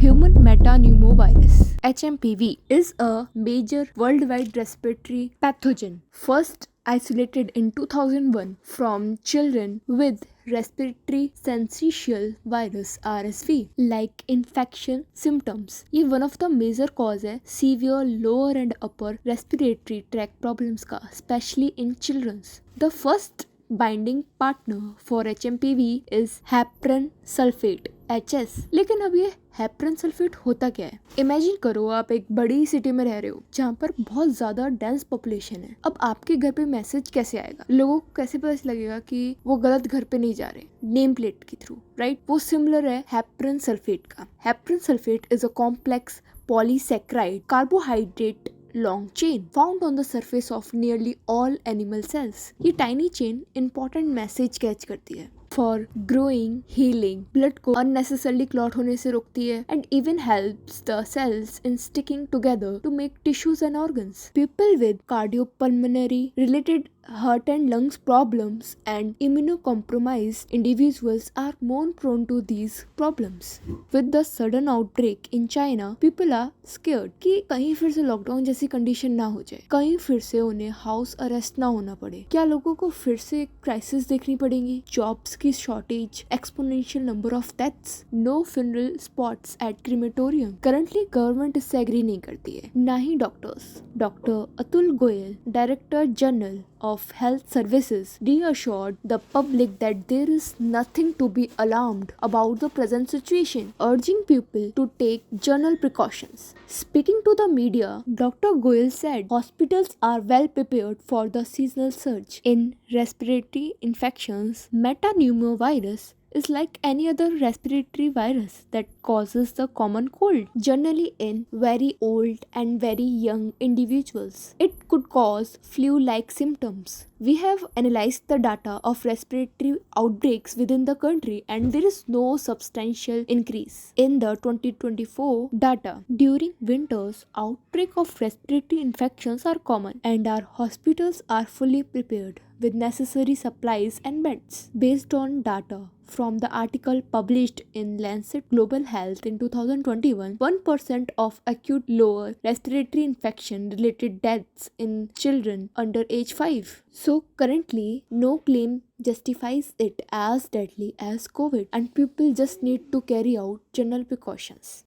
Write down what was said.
Human metapneumovirus (HMPV) is a major worldwide respiratory pathogen, first isolated in 2001 from children with respiratory syncytial virus (RSV) like infection symptoms. ये one of the major cause है severe lower and upper respiratory tract problems का, especially in children's. The first binding partner for HMPV is heparan sulfate HS। लेकिन अब ये हेपरन sulphate होता क्या है? Imagine करो आप एक बड़ी सिटी में रह रहे हो जहाँ पर बहुत ज्यादा डेंस पॉपुलेशन है। अब आपके घर पे मैसेज कैसे आएगा? लोगों को कैसे पता लगेगा कि वो गलत घर पे नहीं जा रहे? नेम प्लेट के थ्रू, राइट? वो सिमिलर है हेपरन सल्फेट का। Heparan sulfate is a complex polysaccharide carbohydrate long chain found on the surface of nearly all animal cells। ये tiny chain important message catch करती है for growing, healing, blood को unnecessarily clot होने से रोकती है and even helps the cells in sticking together to make tissues and organs। People with cardiopulmonary related heart and lungs problems and immunocompromised individuals are more prone to these problems। With the sudden outbreak in China, people are scared कि कहीं फिर से lockdown जैसी condition ना हो जाए, कहीं फिर से उन्हें हाउस अरेस्ट ना होना पड़े। क्या लोगों को फिर से क्राइसिस देखनी पड़ेगी? जॉब्स की shortage, exponential number of deaths, no funeral spots at crematorium. Currently government इससे एग्री नहीं करती है, ना ही doctors. Doctor Atul Goyal, director general of Health Services, reassured the public that there is nothing to be alarmed about the present situation, urging people to take general precautions. Speaking to the media, Dr. Goyal said hospitals are well prepared for the seasonal surge in respiratory infections. Metapneumovirus is like any other respiratory virus that causes the common cold, generally in very old and very young individuals. It could cause flu-like symptoms. We have analyzed the data of respiratory outbreaks within the country and there is no substantial increase in the 2024 data. During winters, outbreak of respiratory infections are common and our hospitals are fully prepared with necessary supplies and beds. Based on data from the article published in Lancet Global Health in 2021, 1% of acute lower respiratory infection related deaths in children under age 5. So currently, no claim justifies it as deadly as COVID and people just need to carry out general precautions.